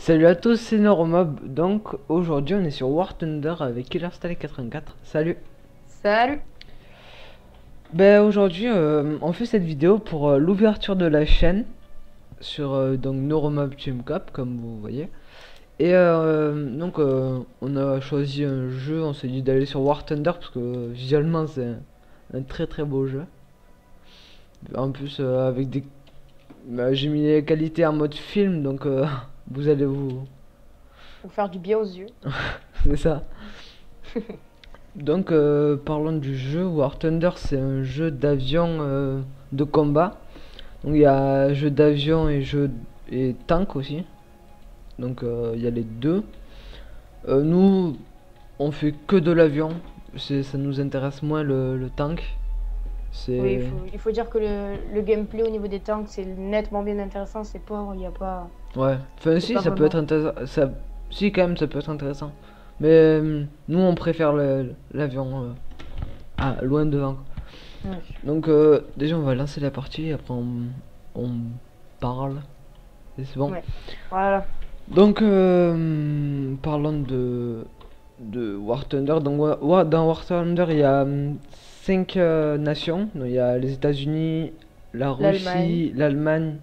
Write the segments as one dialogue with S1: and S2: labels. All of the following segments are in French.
S1: Salut à tous, c'est Neuromob. Donc aujourd'hui on est sur War Thunder avec KillerStyle84. Salut.
S2: Salut.
S1: Ben aujourd'hui on fait cette vidéo pour l'ouverture de la chaîne sur donc Neuromob Team Cup comme vous voyez. Et on a choisi un jeu, on s'est dit d'aller sur War Thunder parce que visuellement c'est un très très beau jeu. En plus avec des... j'ai mis les qualités en mode film donc vous allez vous...
S2: Pour faire du bien aux yeux.
S1: C'est ça. Donc parlons du jeu. War Thunder c'est un jeu d'avion de combat. Donc il y a jeu d'avion et jeu et tank aussi. Donc il y a les deux. Nous on fait que de l'avion. Ça nous intéresse moins le tank.
S2: Oui,
S1: C'est...
S2: il faut dire que le gameplay au niveau des tanks, c'est nettement bien intéressant. C'est pas, il n'y a pas.
S1: Ouais. Enfin
S2: C'est
S1: si
S2: pas
S1: ça peut être
S2: vraiment.
S1: intéressant. Ça... Si quand même ça peut être intéressant. Mais nous on préfère l'avion loin devant.
S2: Ouais.
S1: Donc déjà on va lancer la partie et après on parle et c'est bon.
S2: Ouais. Voilà.
S1: Donc parlons de War Thunder. Donc dans War Thunder il y a 5 nations. Donc, il y a les États-Unis, la
S2: L'Allemagne.
S1: Russie, l'Allemagne,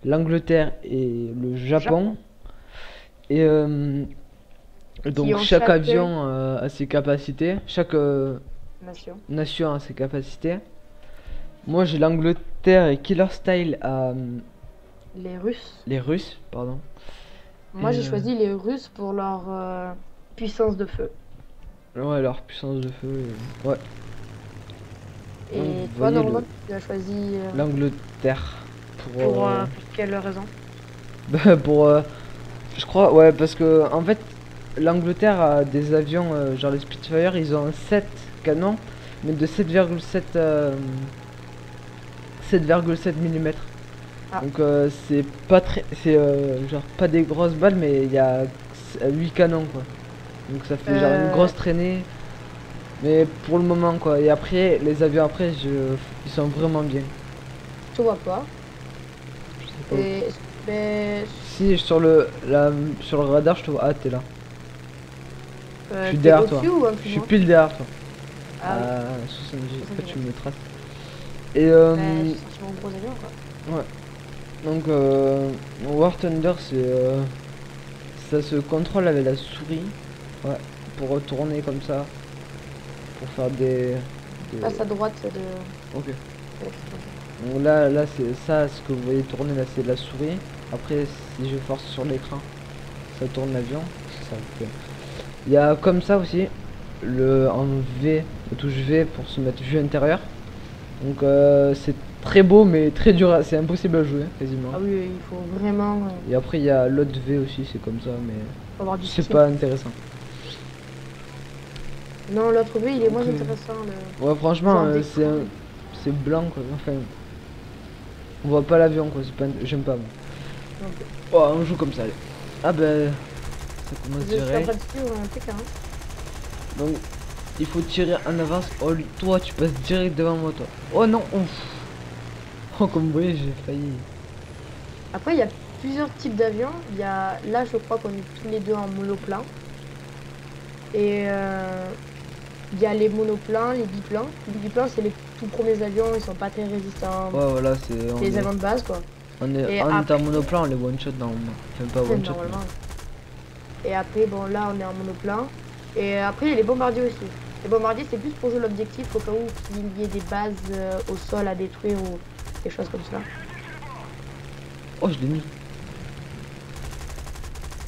S1: l'Angleterre et le Japon.
S2: Japon.
S1: Et
S2: Qui
S1: donc
S2: ont
S1: chaque
S2: chaque
S1: avion a ses capacités, chaque
S2: nation.
S1: nation a ses capacités. Moi j'ai l'Angleterre et Killer Style à
S2: Les Russes.
S1: les Russes, pardon.
S2: Moi,
S1: Et,
S2: j'ai choisi les Russes pour leur puissance de feu.
S1: ouais, leur puissance de feu. Ouais. Donc,
S2: Et
S1: vous
S2: toi,
S1: voyez
S2: normalement, tu as choisi
S1: l'Angleterre pour,
S2: pour quelle raison?
S1: pour je crois ouais parce que en fait l'Angleterre a des avions genre les Spitfire, ils ont un 7 canons mais de 7,7 mm.
S2: Ah.
S1: Donc c'est pas très c'est genre pas des grosses balles mais il y a 8 canons quoi. Donc ça fait genre une grosse traînée. Mais pour le moment quoi. Et après les avions après ils sont vraiment bien.
S2: Je vois pas.
S1: Je sais pas où.
S2: Et, mais,
S1: Si sur le radar je te vois. Ah t'es là. Je suis
S2: t'es
S1: derrière toi.
S2: au-dessus ou en dessous
S1: Je
S2: de
S1: suis
S2: moi?
S1: pile derrière toi.
S2: Ah oui.
S1: À 70. Après tu
S2: 70.
S1: me traces. Et
S2: J'ai senti mon gros avion, quoi.
S1: ouais. Donc War Thunder c'est ça se contrôle avec la souris. Ouais. Pour retourner comme ça. Pour faire des...
S2: Passe à droite de
S1: Ok.
S2: l'explosion.
S1: Donc là c'est ça, ce que vous voyez tourner là c'est la souris. Après si je force sur l'écran, ça tourne l'avion. Ça fait. Il y a comme ça aussi en V, la touche V pour se mettre vue intérieure. Donc c'est très beau mais très dur, c'est impossible à jouer quasiment.
S2: Ah oui, il faut vraiment
S1: Et après il y a l'autre V aussi, c'est comme ça mais
S2: avoir du
S1: c'est
S2: skill.
S1: pas intéressant.
S2: Non, l'autre V, il est moins
S1: Donc,
S2: intéressant.
S1: ouais franchement
S2: Genre des
S1: c'est blanc quoi. Enfin on voit pas l'avion quoi, c'est pas j'aime pas moi.
S2: Ok.
S1: Oh on joue comme ça allez. Ah ben ça commence
S2: Je suis en
S1: direct.
S2: train de suivre un T40.
S1: Donc il faut tirer en avance. Oh toi tu passes direct devant moi toi. Oh non ouf. Oh comme vous voyez j'ai failli.
S2: Après, il y a plusieurs types d'avions. Il y a, là, je crois qu'on est tous les deux en monoplan. Et il y a les monoplans, les biplans. Les biplans, c'est les tout premiers avions, ils sont pas très résistants.
S1: Ouais voilà
S2: C'est les avions de base, quoi.
S1: on est
S2: Et
S1: en
S2: après,
S1: monoplan, on les one shot normalement. Enfin pas one shot.
S2: normalement. Et après, bon, là, on est en monoplan. Et après, il y a les bombardiers aussi. Les bombardiers, c'est plus pour jouer l'objectif au cas où il y ait des bases au sol à détruire ou des choses comme ça.
S1: Oh je l'ai mis.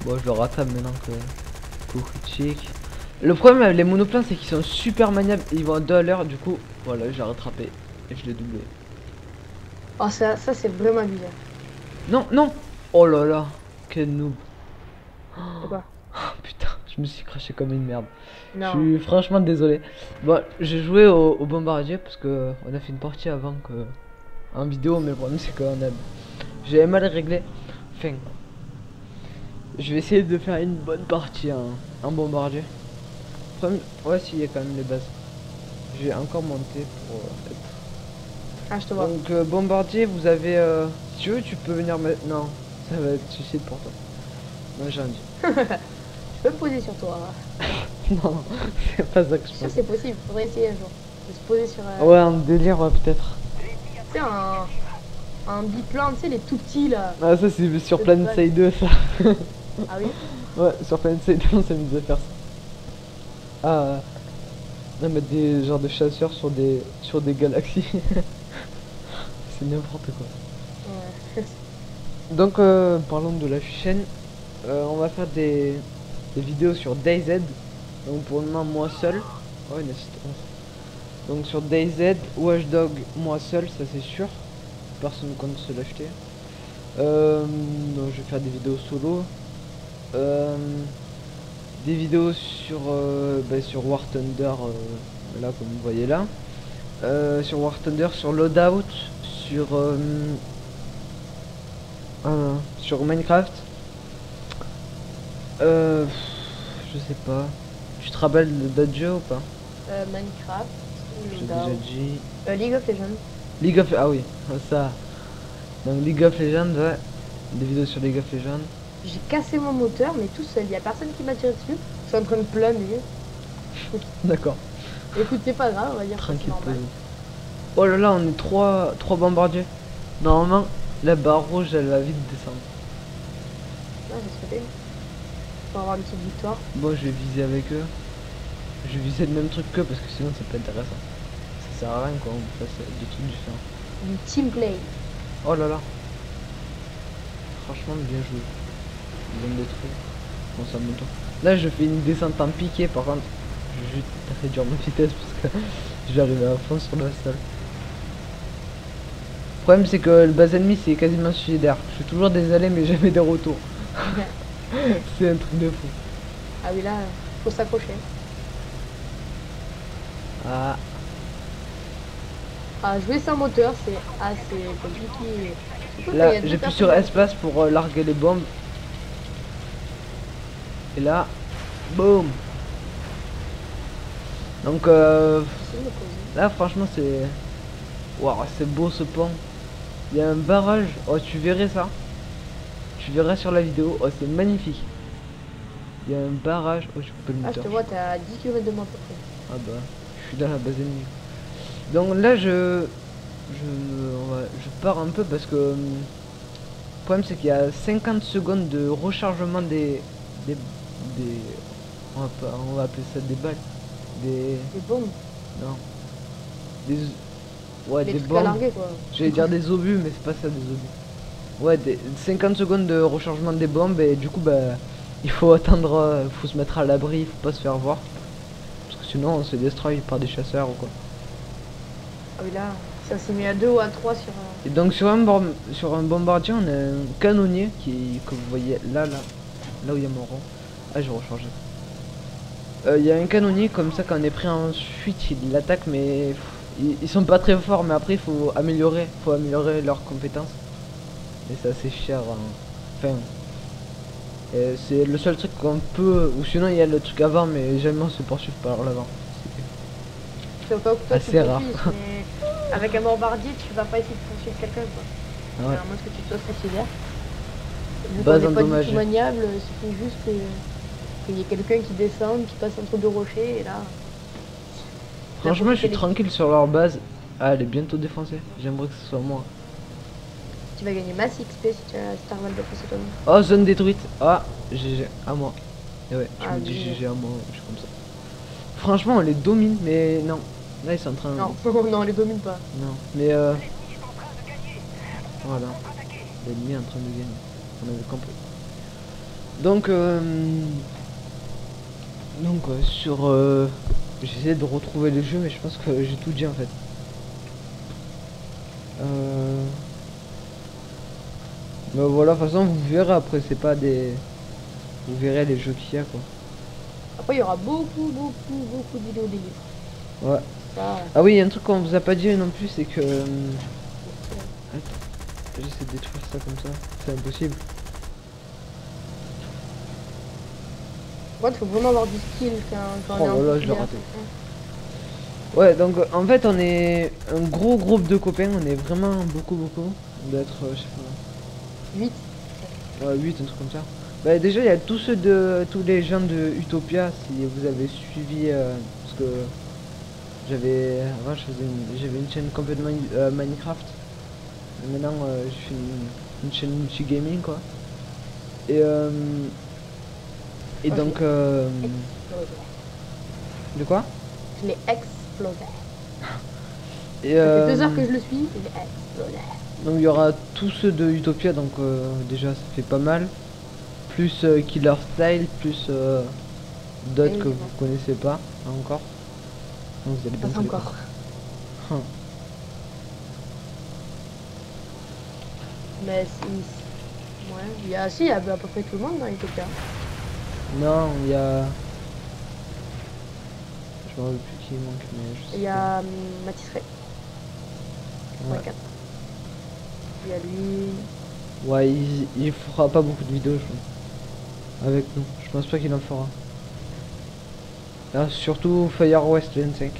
S1: Bon je le rattrape maintenant que coucou chic. Le problème avec les monoplans c'est qu'ils sont super maniables et ils vont à 2 à l'heure du coup voilà j'ai rattrapé et je l'ai doublé.
S2: Oh, ça c'est vraiment bizarre.
S1: Non non. Oh là là quel noob.
S2: C'est quoi?
S1: Oh, putain je me suis craché comme une merde. Je
S2: Non.
S1: suis franchement désolé. Bon j'ai joué au bombardier parce que on a fait une partie avant que en vidéo mais le problème c'est qu'on a j'avais mal réglé. Enfin je vais essayer de faire une bonne partie en bombardier. Ouais si il y a quand même les bases. J'ai encore monté pour être...
S2: Ah, je te vois.
S1: Donc bombardier vous avez si tu veux tu peux venir maintenant. Ça va être suicide pour toi. Non, j'ai rien dit.
S2: Je peux me poser sur toi.
S1: Non, non, c'est pas ça que
S2: Je
S1: je
S2: suis sûr
S1: pense.
S2: que c'est possible. Faudrait essayer un jour. De se poser sur
S1: Ouais, un délire, ouais, peut-être.
S2: tu sais, un biplan, tu sais, les tout petits là.
S1: Ah, ça, c'est sur
S2: Le
S1: Planet
S2: van.
S1: Side 2, ça.
S2: Ah oui?
S1: Ouais, sur Planet Side 2, on s'amuse à faire ça. Ah, non, mettre des genres de chasseurs sur des galaxies. C'est n'importe quoi.
S2: Ouais.
S1: Donc, parlons de la chaîne. On va faire des vidéos sur DayZ. Donc, pour le moment, moi seul. Oh, il y en a 11. Donc, sur DayZ, Watchdog, moi seul, ça c'est sûr. Personne compte se l'acheter. Donc, je vais faire des vidéos solo. Des vidéos sur War Thunder, là, comme vous voyez là. Sur War Thunder, sur Loadout, sur. Sur Minecraft. Je sais pas. Tu te rappelles d'autres jeux ou pas?
S2: Minecraft,
S1: J'ai déjà dit.
S2: League of Legends.
S1: League of. Ah oui, ça. Donc League of Legends, ouais. Des vidéos sur League of Legends.
S2: J'ai cassé mon moteur, mais tout seul. Il y a personne qui m'a tiré dessus. Je suis en train de planer.
S1: D'accord,
S2: Écoute, c'est pas grave, on va dire que c'est
S1: tranquille.
S2: normal.
S1: Oh là là, on est trois bombardiers. Normalement, la barre rouge, elle va vite descendre.
S2: Ouais, j'ai sauté. Pour avoir une petite victoire.
S1: Bon, je vais viser avec eux. Je vais viser le même truc qu'eux parce que sinon, c'est pas intéressant. Ça sert à rien quoi, on fasse des trucs différents.
S2: Du team play.
S1: Oh là là. Franchement, bien joué. Ils ont détruit. Bon, ça monte. Là, je fais une descente en piqué, par contre. Je vais juste réduire ma vitesse parce que je vais arriver à fond sur le sol. Le problème, c'est que le bas ennemi, c'est quasiment suicidaire. Je fais toujours des allées, mais jamais des retours. C'est un truc de fou.
S2: Ah oui, là, faut s'accrocher.
S1: Ah,
S2: Ah, jouer sans moteur, c'est assez compliqué. Surtout quand il y a
S1: là,
S2: deux
S1: j'appuie
S2: personnes
S1: sur
S2: dans-
S1: espace pour larguer les bombes. Et là, boum. Donc,
S2: C'est une opposée.
S1: là, franchement, c'est. Waouh, c'est beau ce pont. Il y a un barrage. Oh, tu verrais ça. Tu verrais sur la vidéo. Oh, c'est magnifique. Il y a un barrage. Oh, je peux le
S2: Ah, je
S1: moteur.
S2: te vois, t'es à 10 km de moi à peu près.
S1: Ah bah, je suis dans la base ennemie. Donc là, je pars un peu parce que le problème c'est qu'il y a 50 secondes de rechargement des, on va appeler ça des balles, des,
S2: Les bombes,
S1: non, des, ouais,
S2: les
S1: des
S2: trucs à
S1: bombes.
S2: larguer quoi.
S1: J'allais dire des obus, mais c'est pas ça des obus. Ouais, des 50 secondes de rechargement des bombes et du coup bah il faut attendre, faut se mettre à l'abri, il faut pas se faire voir. Parce que sinon on se destroy par des chasseurs ou quoi.
S2: Ah oui, là, ça s'est mis à 2 ou à 3 sur.
S1: Et donc sur un bombardier on a un canonnier que vous voyez là où il y a mon rond. Ah j'ai rechargé. Il y a un canonnier comme ça quand on est pris ensuite il l'attaque mais ils sont pas très forts mais après faut améliorer leurs compétences. Et c'est assez cher hein. Enfin c'est le seul truc qu'on peut ou sinon il y a le truc avant mais jamais on se poursuit par l'avant.
S2: C'est au cas où toi tu
S1: Assez rare.
S2: poursuis, mais avec un bombardier, tu vas pas essayer de poursuivre quelqu'un quoi.
S1: Ah ouais.
S2: À moins que tu sois suicidaire. Vu
S1: Base
S2: qu'on n'est pas du
S1: endommagée.
S2: tout maniable, il suffit juste qu'il y ait quelqu'un qui descende, qui passe entre deux rochers et là.
S1: Franchement je suis
S2: N'importe quel-
S1: tranquille sur leur base. Ah elle est bientôt défoncée. J'aimerais que ce soit moi.
S2: Tu vas gagner masse XP si tu arrives à le défoncer toi-même.
S1: Oh, zone détruite. Ah, GG, à moi. Et ouais, je
S2: Ah,
S1: me dis
S2: GG.
S1: GG à moi, je suis comme ça. Franchement, on les domine, mais non. Là, ils sont en train.
S2: Non, non, on les domine pas.
S1: Non, mais voilà. L'ennemi est en train de gagner. On avait compris. Donc, sur. J'essaie de retrouver le jeu, mais je pense que j'ai tout dit en fait. Mais voilà, de toute façon, vous verrez après, c'est pas des. Vous verrez les jeux qu'il y a quoi.
S2: Après, il y aura beaucoup de vidéos délire.
S1: Ouais.
S2: Ça,
S1: Ah oui, il y a un truc qu'on vous a pas dit non plus, c'est que... Attends, j'essaie de détruire ça comme ça, c'est impossible.
S2: moi, il faut vraiment avoir du skill quand
S1: Oh
S2: on est en
S1: là là, je l'ai
S2: populaire.
S1: raté. Ouais, donc en fait on est un gros groupe de copains, on est vraiment beaucoup. On doit être, je sais pas,
S2: 8.
S1: ouais, 8, un truc comme ça. Bah déjà il y a tous les gens de Utopia si vous avez suivi parce que avant j'avais une chaîne complètement Minecraft. Et maintenant je fais une chaîne multi-gaming quoi. Et
S2: Oh,
S1: donc
S2: explosé.
S1: de quoi?
S2: Je l'ai explosé.
S1: Et
S2: Ça fait 2 heures que je le suis, je l'ai explosé.
S1: donc il y aura tous ceux de Utopia donc déjà ça fait pas mal. Plus Killer Style, plus d'autres que
S2: Évidemment.
S1: vous connaissez pas encore. Donc vous allez
S2: Pas
S1: bientôt les
S2: encore.
S1: Hum.
S2: Mais si. Ouais. Il y a à peu près tout le monde dans Utopia.
S1: Non, il y a. Je me rappelle plus qui manque, mais je sais
S2: Il y a Mathis Ray.
S1: pas. Ouais,
S2: 4. Il y a lui.
S1: ouais il fera pas beaucoup de vidéos, je pense. Avec nous. Je pense pas qu'il en fera. Là, surtout Fire West 25.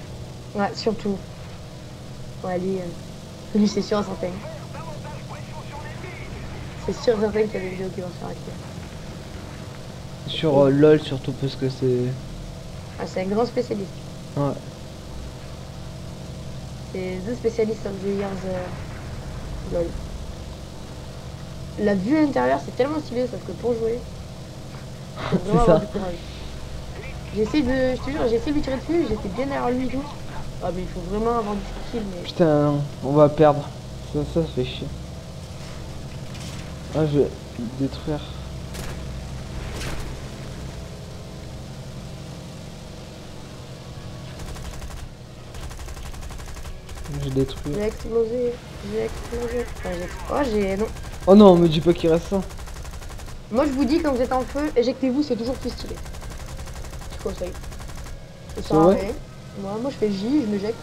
S2: Ouais, surtout. Ouais, lui c'est sûr et certain. C'est sûr et certain qu'il y a des vidéos qui vont se faire avec lui.
S1: Sur LOL, surtout parce que c'est.
S2: Ah, c'est un grand spécialiste.
S1: Ouais.
S2: C'est The Specialist of the Years LOL. La vue intérieure, c'est tellement stylé, sauf que pour jouer, faut
S1: C'est
S2: vraiment avoir
S1: ça.
S2: du courage. Je te jure, j'ai essayé de lui tirer dessus, j'étais bien derrière lui et tout. Ah, mais il faut vraiment avoir du skill, mais.
S1: Putain, on va perdre. Ça fait chier. Ah, je vais détruire. J'ai détruit.
S2: J'ai explosé, j'ai explosé. Enfin, oh, non.
S1: Oh non, me dis pas qu'il reste ça.
S2: Moi, je vous dis, quand vous êtes en feu, éjectez-vous, c'est toujours plus stylé. Je conseille. Ça sert à
S1: vrai
S2: rien. Moi, je fais J, je me jette.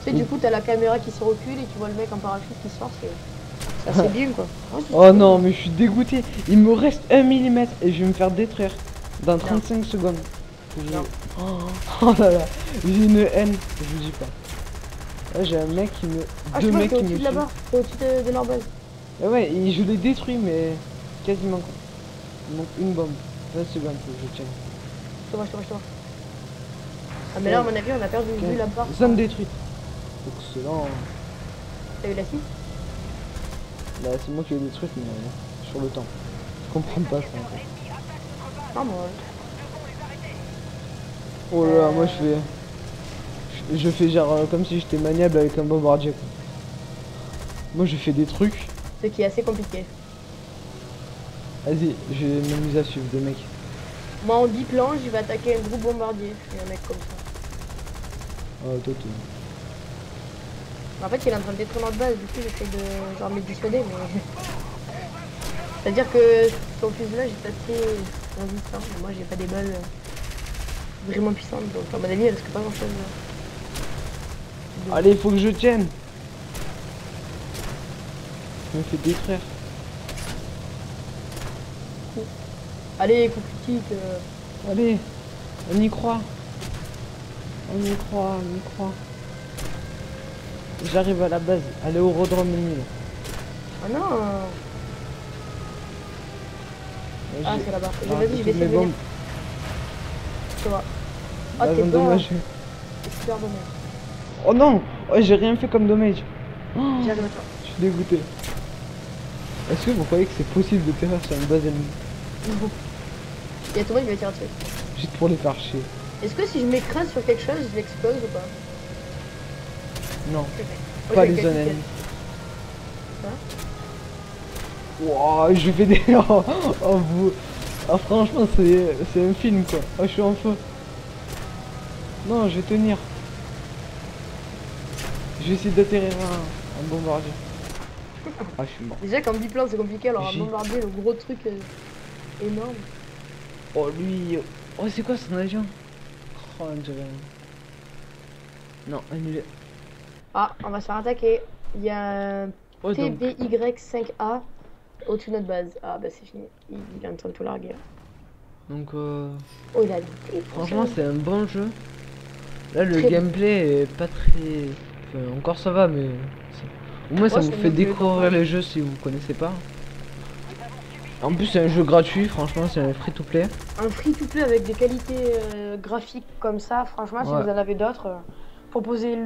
S2: Tu sais, du coup, t'as la caméra qui se recule et tu vois le mec en parachute qui sort, c'est assez bien, quoi. Ouais, c'est
S1: Oh
S2: stylé.
S1: non, mais je suis dégoûté. Il me reste 1 millimètre et je vais me faire détruire dans 35 secondes. Je-
S2: Non.
S1: Oh là là, j'ai une haine, je vous dis pas. Là, j'ai un mec qui me.
S2: Ah, je
S1: Deux
S2: sais pas,
S1: mecs
S2: t'es
S1: qui me
S2: au-dessus de
S1: tuent.
S2: là-bas, t'es au-dessus de leur base.
S1: Et ouais, et je l'ai détruit, mais quasiment quoi. Il manque une bombe. 20 secondes que je tiens.
S2: Je te vois. Ah, mais là, à mon avis, on a perdu vu la barre.
S1: Zone détruite. Excellent.
S2: T'as eu la 6?
S1: Là, c'est moi qui l'ai détruite, mais sur le temps. Je comprends pas ça en fait.
S2: Ah, moi, ouais.
S1: Oh là là, moi je fais genre comme si j'étais maniable avec un bombardier quoi. Moi je fais des trucs.
S2: Ce qui est assez compliqué.
S1: Vas-y, je vais m'amuser à suivre des mecs.
S2: Moi, en 10 plans, je vais attaquer un groupe bombardier. Il y a un mec comme ça.
S1: Oh toi tu.
S2: En fait, il est en train de détruire notre base, du coup, j'essaie de genre me dissuader, mais. C'est-à-dire que son fuselage est assez résistant. Mais moi, j'ai pas des balles vraiment puissantes, donc à mon avis, elle risque pas grand-chose.
S1: Allez, il faut que je tienne. Je me fais détruire.
S2: Allez, coup critique.
S1: Allez, on y croit. On y croit, on y croit. J'arrive à la base, à l'aérodrome Nil.
S2: Ah non. Ah, c'est là-bas. Vas-y, je vais essayer de venir.
S1: bombes.
S2: Tu vois.
S1: Bah,
S2: Ah, t'es bon.
S1: endommagé.
S2: C'est super dommage.
S1: Oh non, ouais, j'ai rien fait comme dommage. Oh,
S2: J'arrive à toi.
S1: je suis dégoûté. Est-ce que vous croyez que c'est possible de terreur sur une base ennemie?
S2: Il y a tout le monde qui va tirer dessus.
S1: Juste pour les faire chier.
S2: Est-ce que si je m'écrase sur quelque chose, je l'explose ou pas?
S1: Non,
S2: Ok.
S1: pas
S2: Ok,
S1: les
S2: ok,
S1: zones
S2: nickel.
S1: ennemies.
S2: Ça
S1: Wouah, je fais des... Oh, oh, vous... Ah franchement, c'est un film quoi. Oh, je suis en feu. Non, je vais tenir. Je vais essayer d'atterrir un bombardier. Ah, je suis mort.
S2: Déjà, quand biplan c'est compliqué, alors un
S1: J.
S2: bombardier, le gros truc énorme.
S1: Oh, lui... Oh, c'est quoi son avion? Oh, on dirait... Non, annulé.
S2: Ah, on va se faire attaquer. Il y a un
S1: Oh, donc...
S2: TBY5A au-dessus de notre base. Ah, bah c'est fini. Il est en train de tout larguer.
S1: Donc,
S2: Oh, il a
S1: franchement, c'est un bon jeu. Là, le
S2: Très
S1: gameplay est pas très... Enfin, encore ça va, mais... Au moins, ça
S2: Ouais,
S1: vous
S2: c'est
S1: fait
S2: mieux que le
S1: découvrir
S2: normal.
S1: les jeux si vous connaissez pas. En plus, c'est un jeu gratuit, franchement, c'est un free to play.
S2: Un free-to-play avec des qualités graphiques comme ça, franchement, si
S1: Ouais.
S2: vous en avez d'autres, proposez,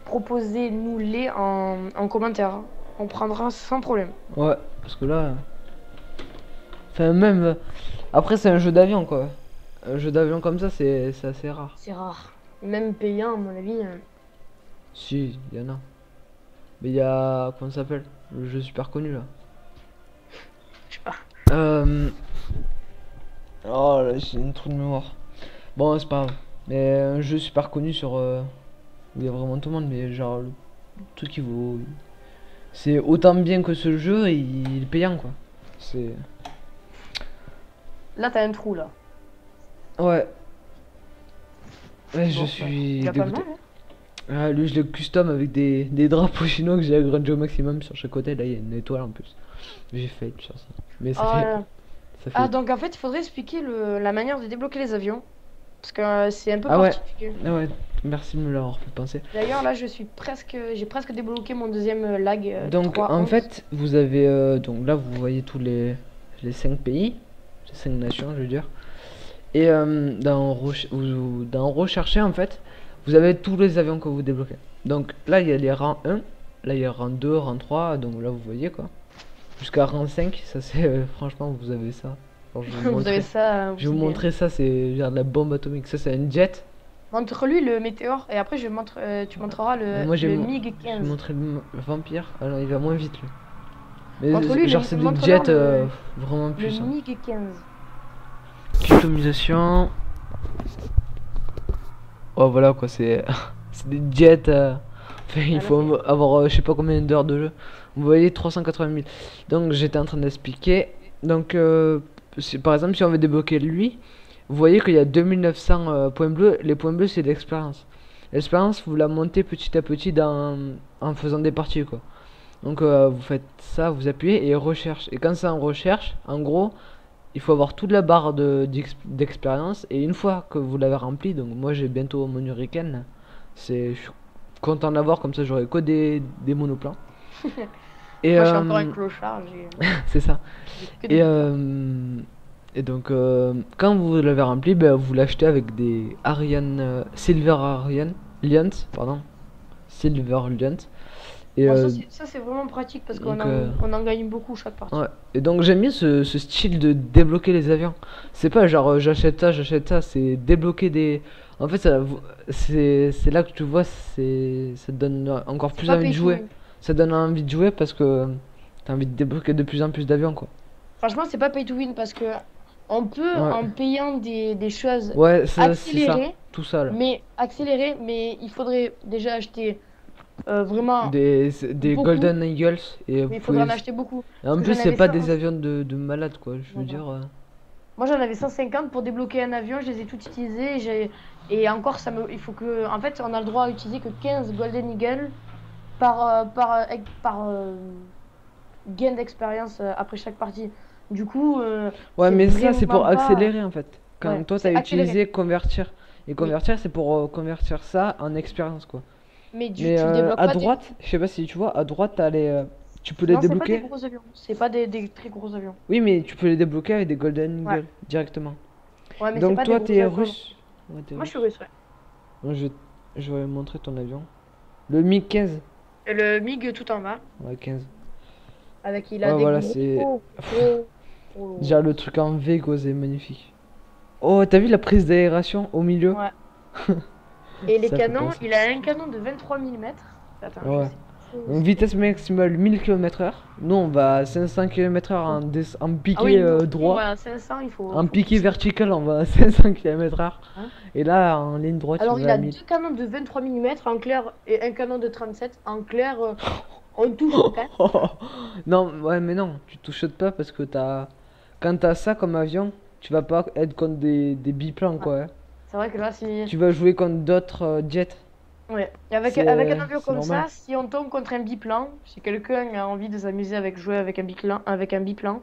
S2: proposez-nous-les en commentaire, hein. On prendra sans problème.
S1: Ouais, parce que là. Enfin, même. Après, c'est un jeu d'avion, quoi. Un jeu d'avion comme ça, c'est assez rare.
S2: C'est rare. Même payant, à mon avis.
S1: Si, il y en a. Mais il y a. Comment ça s'appelle? Le jeu super connu là.
S2: Je sais pas.
S1: Oh là, j'ai une trou de mémoire. Bon, c'est pas grave. Mais un jeu super connu sur. Où il y a vraiment tout le monde, mais genre. Le truc qui vaut. C'est autant bien que ce jeu, et il est payant quoi. C'est.
S2: Là, t'as un trou, là.
S1: Ouais. Ouais, je
S2: Bon,
S1: suis
S2: il a pas
S1: dégoûté.
S2: mal, hein.
S1: Ah, lui, je le custom avec des drapeaux chinois que j'ai agrandis au maximum sur chaque côté. Là, il y a une étoile en plus. J'ai fait sur ça. Mais ça
S2: Ah,
S1: fait.
S2: là.
S1: Ça fait.
S2: Ah, donc en fait, il faudrait expliquer la manière de débloquer les avions. Parce que c'est un peu
S1: Ah ouais.
S2: particulier.
S1: Ah ouais, merci de me l'avoir fait penser.
S2: D'ailleurs, là, j'ai presque débloqué mon deuxième lag
S1: Donc,
S2: 3,
S1: en
S2: 11.
S1: fait, vous avez. Donc là, vous voyez tous les 5 pays, les 5 nations, je veux dire. Et dans rechercher, en fait, vous avez tous les avions que vous débloquez. Donc là, il y a les rangs 1, là, il y a rang 2, rang 3, donc là, vous voyez quoi. Jusqu'à rang 5, ça c'est. Franchement, vous avez ça. Alors, je vais vous
S2: Vous avez
S1: montrer.
S2: ça.
S1: Je vais vous montrer ça, c'est genre de la bombe atomique. Ça, c'est un jet.
S2: Montre-lui le météore et après tu montreras
S1: Moi, j'ai
S2: le
S1: mon-
S2: MiG
S1: je vais
S2: 15.
S1: montrer le vampire. Ah non, il va moins vite lui. Mais
S2: Montre-lui
S1: genre, c'est des
S2: montre-leur
S1: jets vraiment
S2: le
S1: puissants.
S2: MiG 15.
S1: Customisation. Oh, voilà quoi, c'est. C'est des jets. Enfin, il
S2: là,
S1: faut avoir je sais pas combien d'heures de jeu. Vous voyez 380 000. Donc j'étais en train d'expliquer. Donc par exemple si on veut débloquer lui, vous voyez qu'il y a 2900 points bleus. Les points bleus c'est d'expérience. L'expérience vous la montez petit à petit en faisant des parties quoi. Donc vous faites ça, vous appuyez et recherche. Et quand c'est en recherche, en gros, il faut avoir toute la barre d'expérience. Et une fois que vous l'avez rempli, donc moi j'ai bientôt mon Hurricane là. Je suis content d'avoir comme ça j'aurai que des monoplans. Et
S2: Moi, je suis encore un clochard.
S1: c'est ça.
S2: J'ai que des-
S1: Et donc quand vous l'avez rempli, ben, vous l'achetez avec des Ariane Silver Ariane Lions, pardon, Silver Lions. Et
S2: Bon, ça, c'est vraiment pratique parce qu'on
S1: donc,
S2: on en gagne beaucoup chaque partie.
S1: ouais. Et donc j'aime bien ce style de débloquer les avions. C'est pas genre j'achète ça, c'est débloquer des. En fait, c'est là que tu vois, ça te donne encore
S2: C'est
S1: plus
S2: pas
S1: envie
S2: pay
S1: de
S2: to
S1: jouer.
S2: win.
S1: Ça donne envie de jouer parce que t'as envie de débloquer de plus en plus d'avions quoi.
S2: Franchement, c'est pas pay to win parce que on peut,
S1: Ouais.
S2: en payant des choses,
S1: Ouais, c'est ça,
S2: accélérer,
S1: tout ça là.
S2: mais il faudrait déjà acheter vraiment,
S1: Des
S2: beaucoup.
S1: Golden Eagles et vous
S2: mais il faudrait en
S1: pouvez.
S2: acheter beaucoup.
S1: Et en
S2: Parce que
S1: plus,
S2: j'en
S1: c'est
S2: avais
S1: pas
S2: ça,
S1: des
S2: hein.
S1: avions de malade quoi. Je veux
S2: D'accord.
S1: dire.
S2: Moi, j'en avais 150 pour débloquer un avion, je les ai tous utilisés. Et encore, il faut que. En fait, on a le droit à utiliser que 15 Golden Eagle par gain d'expérience après chaque partie. Du coup,
S1: Ouais,
S2: c'est
S1: mais ça c'est pour
S2: vraiment pas.
S1: accélérer en fait. Quand
S2: Ouais,
S1: toi
S2: c'est
S1: t'as
S2: accéléré.
S1: utilisé convertir. Et convertir, c'est pour convertir ça en expérience quoi.
S2: Mais
S1: Mais
S2: tu le débloques
S1: à
S2: pas
S1: droite, je sais pas si tu vois, à droite t'as tu peux les
S2: Non, c'est pas des
S1: débloquer.
S2: gros avions. C'est pas des très gros avions.
S1: Oui, mais tu peux les débloquer avec des Golden
S2: Ouais.
S1: Eagle directement.
S2: Ouais, mais c'est
S1: Donc
S2: pas
S1: toi
S2: des gros
S1: t'es
S2: avions.
S1: russe. Ouais, t'es
S2: Moi, je
S1: russe.
S2: suis russe, ouais.
S1: Moi, je vais montrer ton avion. Le MiG 15.
S2: Et le MiG tout en bas,
S1: Ouais, 15.
S2: il a
S1: Ouais,
S2: des
S1: voilà,
S2: gros.
S1: c'est.
S2: gros-
S1: Déjà le truc en V, quoi, c'est magnifique. Oh, t'as vu la prise d'aération au milieu?
S2: Ouais. Et les
S1: Ça fait
S2: canons,
S1: penser.
S2: il a un canon de 23 mm. Attends,
S1: Ouais.
S2: je sais.
S1: Donc, vitesse maximale 1000 km/h. Nous, on va à 500 km/h en piqué
S2: Ah oui, nous,
S1: droit.
S2: ouais, à 500, il faut.
S1: En
S2: faut
S1: piqué
S2: pousser.
S1: vertical, on va à 500 km/h.
S2: Hein.
S1: Et là, en ligne droite,
S2: Alors,
S1: tu
S2: il
S1: vas
S2: a
S1: à 1000.
S2: deux canons de 23 mm en clair et un canon de 37. En clair, on touche au cas.
S1: Non, ouais, mais non, tu touches pas parce que quand t'as ça comme avion, tu vas pas être contre des biplans, quoi. Hein.
S2: C'est vrai que là, si.
S1: Tu vas jouer contre d'autres jets.
S2: Ouais. Et avec un avion
S1: C'est
S2: comme
S1: normal.
S2: ça, si on tombe contre un biplan, si quelqu'un a envie de s'amuser jouer avec un biplan,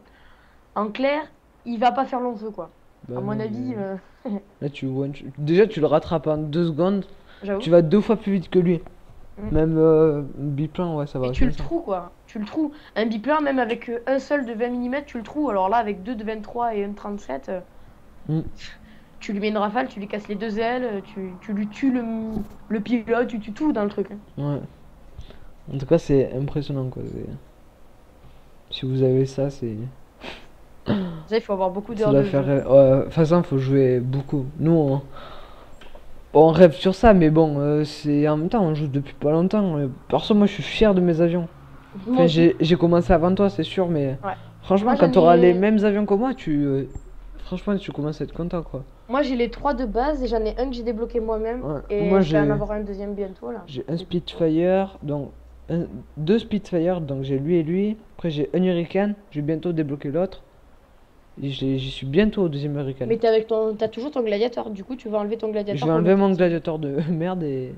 S2: en clair, il va pas faire long feu, quoi.
S1: Bah
S2: À mon
S1: non,
S2: avis,
S1: mais là, déjà, tu le rattrapes en 2 secondes.
S2: j'avoue.
S1: Tu vas 2 fois plus vite que lui.
S2: Mm.
S1: Même biplan, ouais, ça va.
S2: Et tu
S1: bien
S2: le
S1: ça.
S2: trouves quoi. Tu le trouves. Un biplan, même avec un seul de 20 mm, tu le trouves. Alors là, avec deux de 23 et un de 37,
S1: Mm.
S2: tu lui mets une rafale, tu lui casses les deux ailes, tu lui tues le pilote, tu tues tout dans le truc, hein.
S1: Ouais. En tout cas, c'est impressionnant, quoi. Si vous avez ça, c'est.
S2: Ça, il faut avoir beaucoup
S1: Ça
S2: d'heures
S1: doit
S2: de
S1: faire
S2: jeu.
S1: rêve. De toute façon, faut jouer beaucoup. Nous, on rêve sur ça, mais bon, c'est en même temps, on joue depuis pas longtemps. Perso, moi, je suis fier de mes avions.
S2: Moi
S1: Enfin,
S2: aussi.
S1: j'ai commencé avant toi, c'est sûr, mais
S2: Ouais.
S1: franchement,
S2: Moi,
S1: quand
S2: j'en
S1: tu auras les
S2: ai.
S1: mêmes avions que moi, franchement, tu commences à être content, quoi.
S2: Moi, j'ai les trois de base et j'en ai un que j'ai débloqué moi-même.
S1: Ouais.
S2: Et
S1: Moi,
S2: je vais en avoir un deuxième bientôt, là.
S1: j'ai un Spitfire, donc deux Spitfire, donc j'ai lui et lui. Après, j'ai un Hurricane, je vais bientôt débloquer l'autre. Et j'y suis bientôt au deuxième Hurricane.
S2: Mais t'es avec ton. T'as toujours ton gladiateur. Du coup, tu vas enlever ton
S1: Je
S2: gladiateur
S1: vais
S2: pour
S1: enlever
S2: mettre
S1: mon
S2: un petit.
S1: gladiateur de merde et.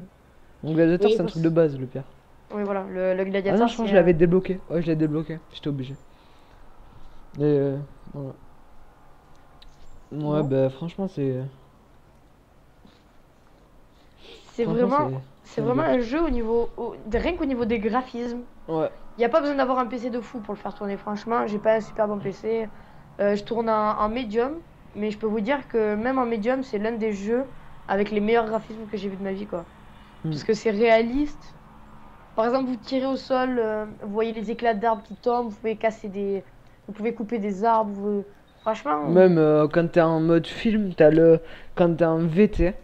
S1: Mon gladiateur,
S2: Oui,
S1: c'est un truc de base, le pire.
S2: oui, voilà. Le
S1: Ah non,
S2: gladiateur,
S1: je pense que
S2: c'est.
S1: je l'avais débloqué. Ouais, je l'ai débloqué. J'étais obligé. Et voilà. Ouais,
S2: Bon.
S1: bah franchement, c'est.
S2: C'est
S1: Franchement,
S2: vraiment. C'est
S1: c'est un
S2: vraiment
S1: bloc.
S2: un jeu au niveau. Rien qu'au niveau des graphismes.
S1: Ouais.
S2: Il n'y a pas besoin d'avoir un PC de fou pour le faire tourner, franchement. J'ai pas un super bon PC. Je tourne en médium, mais je peux vous dire que même en médium, c'est l'un des jeux avec les meilleurs graphismes que j'ai vu de ma vie, quoi.
S1: Hmm.
S2: Parce que c'est réaliste. Par exemple, vous tirez au sol, vous voyez les éclats d'arbres qui tombent, vous pouvez casser des. Vous pouvez couper des arbres. Franchement,
S1: Même quand t'es en mode film, quand t'es en V, t'es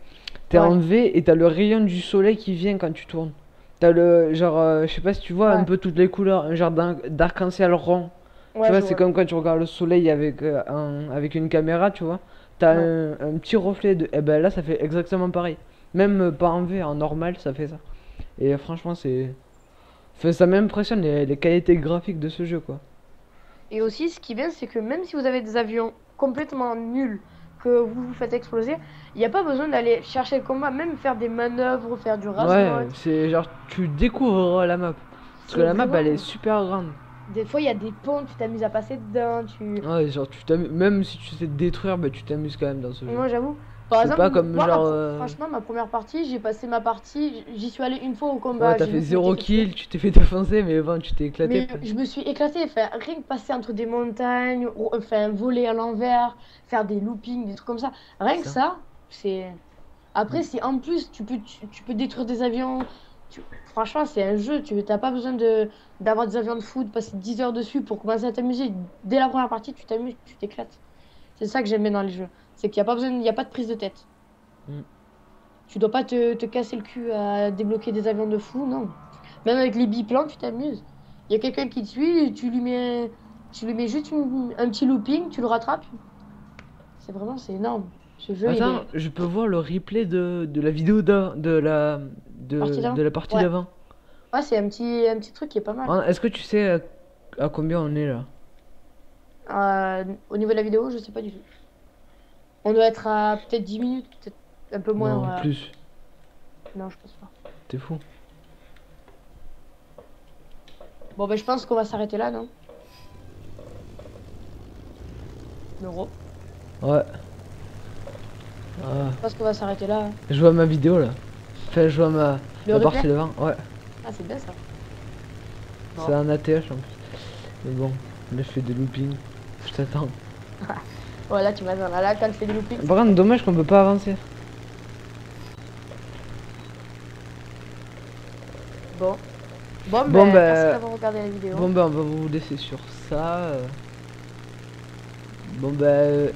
S2: ouais,
S1: en V et t'as le rayon du soleil qui vient quand tu tournes. T'as le genre, je sais pas si tu vois un
S2: ouais,
S1: peu toutes les couleurs, un genre d'arc-en-ciel rond. Tu
S2: ouais,
S1: vois,
S2: je
S1: c'est
S2: vois.
S1: comme quand tu regardes le soleil avec une caméra, tu vois. T'as
S2: Ouais.
S1: un petit reflet de. Et ben là, ça fait exactement pareil. Même pas en V, en normal, ça fait ça. Et franchement, c'est. Enfin, ça m'impressionne les qualités graphiques de ce jeu, quoi.
S2: Et aussi, ce qui est bien, c'est que même si vous avez des avions complètement nuls, que vous vous faites exploser, il n'y a pas besoin d'aller chercher le combat, même faire des manœuvres, faire du
S1: Ouais,
S2: razmot.
S1: c'est genre, tu découvres la map. Parce que
S2: C'est
S1: la map, elle est
S2: vraiment.
S1: super grande.
S2: Des fois, il y a des ponts, tu t'amuses à passer dedans.
S1: Ouais, genre, tu t'amuses. Même si tu sais te détruire, bah, tu t'amuses quand même dans ce jeu.
S2: Moi, j'avoue. Par
S1: C'est
S2: exemple,
S1: pas comme
S2: moi,
S1: genre.
S2: franchement, ma première partie, j'ai passé ma partie, j'y suis allée une fois au
S1: Ouais,
S2: combat,
S1: t'as
S2: j'ai
S1: fait
S2: vu que je m'étais
S1: zéro
S2: fait tuer.
S1: kill, tu t'es fait défoncer, mais bon, tu t'es éclaté.
S2: Mais je me suis éclatée, enfin, rien que passer entre des montagnes, enfin, voler à l'envers, faire des loopings, des trucs comme ça. Rien que
S1: Ça.
S2: ça, c'est. Après, si en plus tu peux détruire des avions, franchement, c'est un jeu, tu n'as pas besoin d'avoir des avions de foot, passer 10 heures dessus pour commencer à t'amuser. Dès la première partie, tu t'amuses, tu t'éclates. C'est ça que j'aime bien dans les jeux. C'est qu'il n'y a pas besoin, il y a pas de prise de tête.
S1: Mm.
S2: Tu dois pas te casser le cul à débloquer des avions de fou, non. Même avec les biplans, tu t'amuses. Il y a quelqu'un qui te suit, tu lui mets juste un petit looping, tu le rattrapes. C'est énorme. Ce jeu, il
S1: Attends,
S2: est
S1: je peux voir le replay de la vidéo
S2: parti
S1: de
S2: d'avant.
S1: la partie
S2: Ouais.
S1: d'avant.
S2: Ouais, c'est un petit truc qui est pas mal.
S1: Hein, est-ce que tu sais à combien on est là?
S2: Au niveau de la vidéo, je sais pas du tout. On doit être à peut-être 10 minutes, peut-être un peu
S1: Non,
S2: moins.
S1: plus.
S2: Non, je pense pas.
S1: T'es fou.
S2: Bon, ben je pense qu'on va s'arrêter là, non? Neuro.
S1: Ouais. Ah,
S2: Je pense qu'on va s'arrêter là, hein.
S1: je vois ma vidéo là. Enfin, je vois
S2: Le
S1: la
S2: replay?
S1: partie d'avant. Ouais.
S2: Ah, c'est bien ça.
S1: C'est un ATH en plus. Mais bon, là je fais des loopings. Je t'attends.
S2: Voilà, tu m'as là, quand tu fais des loopings.
S1: Par contre, dommage qu'on peut pas avancer.
S2: Bon.
S1: Bon,
S2: Merci
S1: bah.
S2: d'avoir regardé la vidéo.
S1: Bon, bah, on va vous laisser sur ça. Bon, bah,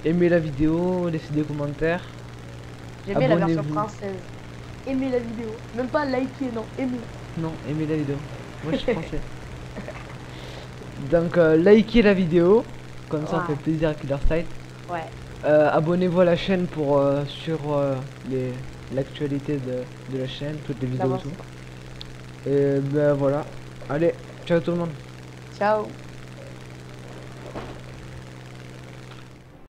S1: aimez la vidéo, laissez des commentaires.
S2: J'aime bien la version
S1: Abonnez-vous.
S2: française. Aimez la vidéo. Même pas liker, non, aimez.
S1: Non, aimez la vidéo. Moi je suis français. Donc, likez la vidéo. Comme ça,
S2: Ouais.
S1: ça fait plaisir à Killer Style.
S2: Ouais.
S1: Abonnez-vous à la chaîne pour suivre l'actualité de la chaîne, toutes les vidéos et
S2: D'avance.
S1: tout. Et ben voilà. Allez, ciao tout le monde.
S2: Ciao.